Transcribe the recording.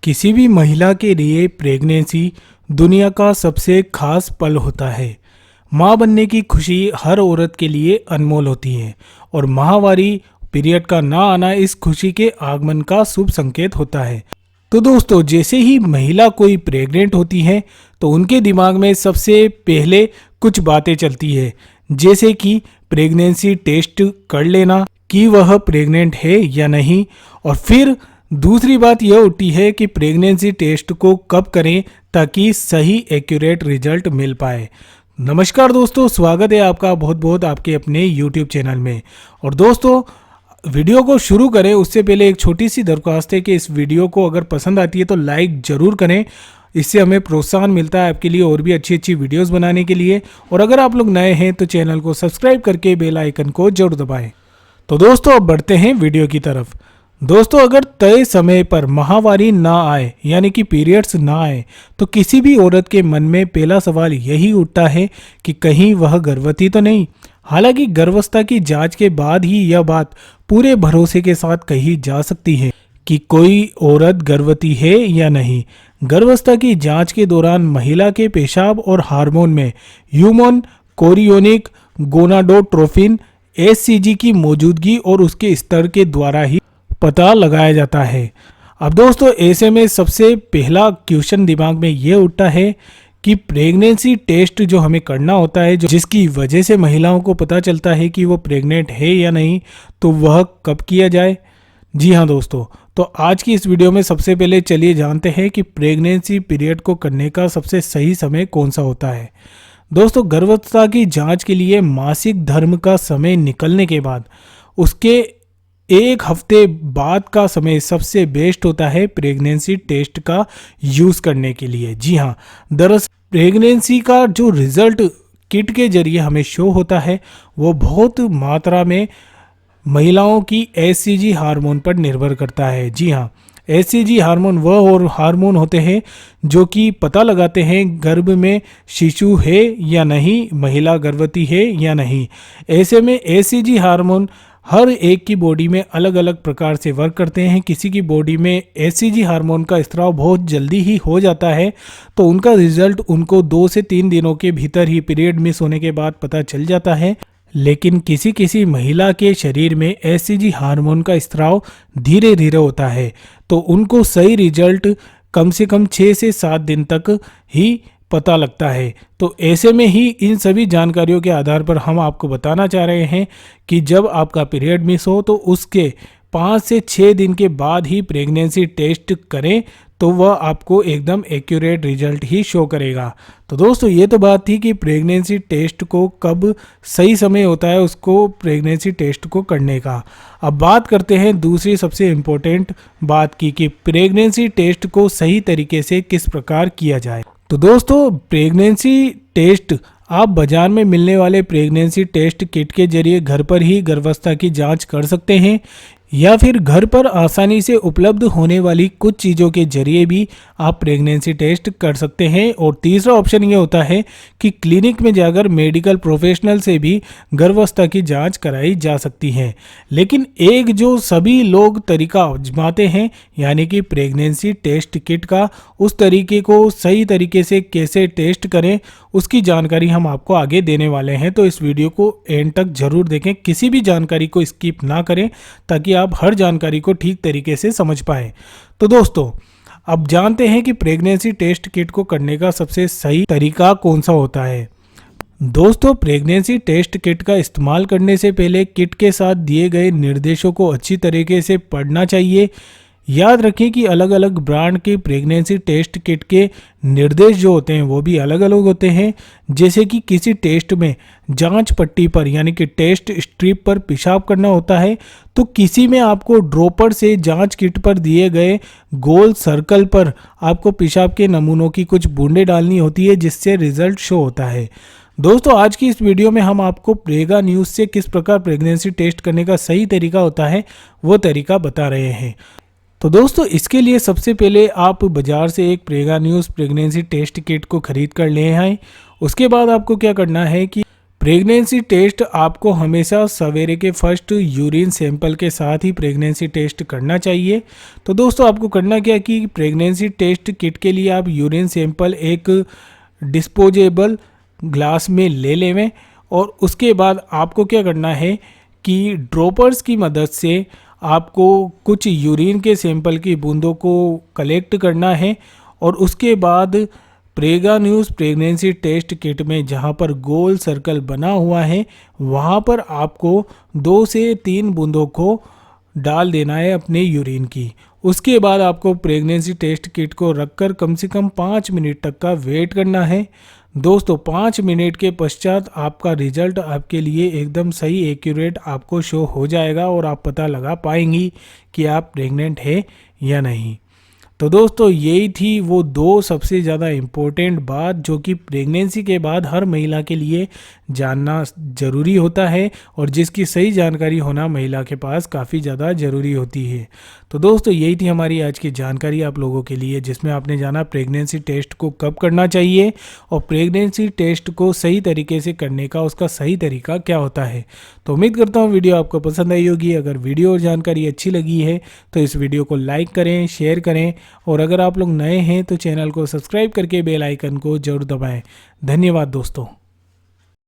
किसी भी महिला के लिए प्रेगनेंसी दुनिया का सबसे खास पल होता है। माँ बनने की खुशी हर औरत के लिए अनमोल होती है और माहवारी पीरियड का ना आना इस खुशी के आगमन का शुभ संकेत होता है। तो दोस्तों, जैसे ही महिला कोई प्रेग्नेंट होती है तो उनके दिमाग में सबसे पहले कुछ बातें चलती है, जैसे कि प्रेगनेंसी टेस्ट कर लेना कि वह प्रेग्नेंट है या नहीं। और फिर दूसरी बात यह उठती है कि प्रेगनेंसी टेस्ट को कब करें ताकि सही एक्यूरेट रिजल्ट मिल पाए। नमस्कार दोस्तों, स्वागत है आपका बहुत बहुत आपके अपने YouTube चैनल में। और दोस्तों, वीडियो को शुरू करें उससे पहले एक छोटी सी दरख्वास्त है कि इस वीडियो को अगर पसंद आती है तो लाइक ज़रूर करें। इससे हमें प्रोत्साहन मिलता है आपके लिए और भी अच्छी अच्छी वीडियोस बनाने के लिए। और अगर आप लोग नए हैं तो चैनल को सब्सक्राइब करके बेल आइकन को जरूर दबाएं। तो दोस्तों, अब बढ़ते हैं वीडियो की तरफ। दोस्तों, अगर तय समय पर माहवारी ना आए यानी कि पीरियड्स ना आए तो किसी भी औरत के मन में पहला सवाल यही उठता है कि कहीं वह गर्भवती तो नहीं। हालांकि गर्भावस्था की जांच के बाद ही यह बात पूरे भरोसे के साथ कही जा सकती है कि कोई औरत गर्भवती है या नहीं। गर्भावस्था की जांच के दौरान महिला के पेशाब और हार्मोन में ह्यूमन कोरियोनिक गोनाडोट्रोफिन HCG की मौजूदगी और उसके स्तर के द्वारा ही पता लगाया जाता है। अब दोस्तों, ऐसे में सबसे पहला क्वेश्चन दिमाग में ये उठता है कि प्रेगनेंसी टेस्ट जो हमें करना होता है, जिसकी वजह से महिलाओं को पता चलता है कि वो प्रेग्नेंट है या नहीं, तो वह कब किया जाए। जी हाँ दोस्तों, तो आज की इस वीडियो में सबसे पहले चलिए जानते हैं कि प्रेगनेंसी पीरियड को करने का सबसे सही समय कौन सा होता है। दोस्तों, गर्भावस्था की जांच के लिए मासिक धर्म का समय निकलने के बाद उसके एक हफ्ते बाद का समय सबसे बेस्ट होता है प्रेगनेंसी टेस्ट का यूज़ करने के लिए। जी हाँ, दरअसल प्रेगनेंसी का जो रिजल्ट किट के जरिए हमें शो होता है वो बहुत मात्रा में महिलाओं की HCG हार्मोन पर निर्भर करता है। जी हाँ, HCG हार्मोन वह और हार्मोन होते हैं जो कि पता लगाते हैं गर्भ में शिशु है या नहीं, महिला गर्भवती है या नहीं। ऐसे में HCG हार्मोन हर एक की बॉडी में अलग अलग प्रकार से वर्क करते हैं। किसी की बॉडी में HCG हार्मोन का स्त्राव बहुत जल्दी ही हो जाता है तो उनका रिजल्ट उनको 2 से 3 दिनों के भीतर ही पीरियड मिस होने के बाद पता चल जाता है। लेकिन किसी किसी महिला के शरीर में HCG हार्मोन का स्त्राव धीरे धीरे होता है तो उनको सही रिजल्ट कम से कम 6 से 7 दिन तक ही पता लगता है। तो ऐसे में ही इन सभी जानकारियों के आधार पर हम आपको बताना चाह रहे हैं कि जब आपका पीरियड मिस हो तो उसके 5 से 6 दिन के बाद ही प्रेगनेंसी टेस्ट करें तो वह आपको एकदम एक्यूरेट रिजल्ट ही शो करेगा। तो दोस्तों, ये तो बात थी कि प्रेगनेंसी टेस्ट को कब सही समय होता है उसको प्रेगनेंसी टेस्ट को करने का। अब बात करते हैं दूसरी सबसे इम्पोर्टेंट बात की कि प्रेगनेंसी टेस्ट को सही तरीके से किस प्रकार किया जाए। तो दोस्तों, प्रेगनेंसी टेस्ट आप बाजार में मिलने वाले प्रेगनेंसी टेस्ट किट के जरिए घर पर ही गर्भावस्था की जांच कर सकते हैं या फिर घर पर आसानी से उपलब्ध होने वाली कुछ चीज़ों के जरिए भी आप प्रेगनेंसी टेस्ट कर सकते हैं। और तीसरा ऑप्शन ये होता है कि क्लिनिक में जाकर मेडिकल प्रोफेशनल से भी गर्भावस्था की जांच कराई जा सकती है। लेकिन एक जो सभी लोग तरीका आजमाते हैं यानी कि प्रेगनेंसी टेस्ट किट का, उस तरीके को सही तरीके से कैसे टेस्ट करें उसकी जानकारी हम आपको आगे देने वाले हैं। तो इस वीडियो को एंड तक जरूर देखें, किसी भी जानकारी को स्किप ना करें ताकि आप हर जानकारी को ठीक तरीके से समझ पाएं। तो दोस्तों, अब जानते हैं कि प्रेगनेंसी टेस्ट किट को करने का सबसे सही तरीका कौन सा होता है। दोस्तों, प्रेगनेंसी टेस्ट किट का इस्तेमाल करने से पहले किट के साथ दिए गए निर्देशों को अच्छी तरीके से पढ़ना चाहिए। याद रखें कि अलग अलग ब्रांड के प्रेगनेंसी टेस्ट किट के निर्देश जो होते हैं वो भी अलग अलग होते हैं। जैसे कि किसी टेस्ट में जांच पट्टी पर यानी कि टेस्ट स्ट्रिप पर पेशाब करना होता है तो किसी में आपको ड्रॉपर से जांच किट पर दिए गए गोल सर्कल पर आपको पेशाब के नमूनों की कुछ बूंदें डालनी होती है जिससे रिजल्ट शो होता है। दोस्तों, आज की इस वीडियो में हम आपको प्रेगा न्यूज़ से किस प्रकार प्रेगनेंसी टेस्ट करने का सही तरीका होता है वो तरीका बता रहे हैं। तो दोस्तों, इसके लिए सबसे पहले आप बाज़ार से एक Prega News pregnancy test kit को ख़रीद कर ले आएँ। उसके बाद आपको क्या करना है कि प्रेगनेंसी टेस्ट आपको हमेशा सवेरे के फर्स्ट यूरिन सैंपल के साथ ही प्रेगनेंसी टेस्ट करना चाहिए। तो दोस्तों आपको करना क्या कि प्रेगनेंसी टेस्ट किट के लिए आप यूरिन सैंपल एक डिस्पोजेबल ग्लास में ले लेवें और उसके बाद आपको क्या करना है कि ड्रॉपर्स की मदद से आपको कुछ यूरिन के सैंपल की बूंदों को कलेक्ट करना है और उसके बाद Prega News pregnancy test kit में जहां पर गोल सर्कल बना हुआ है वहां पर आपको 2 से 3 बूंदों को डाल देना है अपने यूरिन की। उसके बाद आपको प्रेगनेंसी टेस्ट किट को रखकर कम से कम 5 मिनट तक का वेट करना है। दोस्तों 5 मिनट के पश्चात आपका रिजल्ट आपके लिए एकदम सही एक्यूरेट आपको शो हो जाएगा और आप पता लगा पाएंगी कि आप प्रेग्नेंट है या नहीं। तो दोस्तों यही थी वो 2 सबसे ज़्यादा इम्पोर्टेंट बात जो कि प्रेगनेंसी के बाद हर महिला के लिए जानना ज़रूरी होता है और जिसकी सही जानकारी होना महिला के पास काफ़ी ज़्यादा ज़रूरी होती है। तो दोस्तों यही थी हमारी आज की जानकारी आप लोगों के लिए, जिसमें आपने जाना प्रेगनेंसी टेस्ट को कब करना चाहिए और प्रेगनेंसी टेस्ट को सही तरीके से करने का उसका सही तरीका क्या होता है। तो उम्मीद करता हूँ वीडियो आपको पसंद आई होगी। अगर वीडियो और जानकारी अच्छी लगी है तो इस वीडियो को लाइक करें, शेयर करें और अगर आप लोग नए हैं तो चैनल को सब्सक्राइब करके बेल आइकन को जरूर दबाएं। धन्यवाद दोस्तों।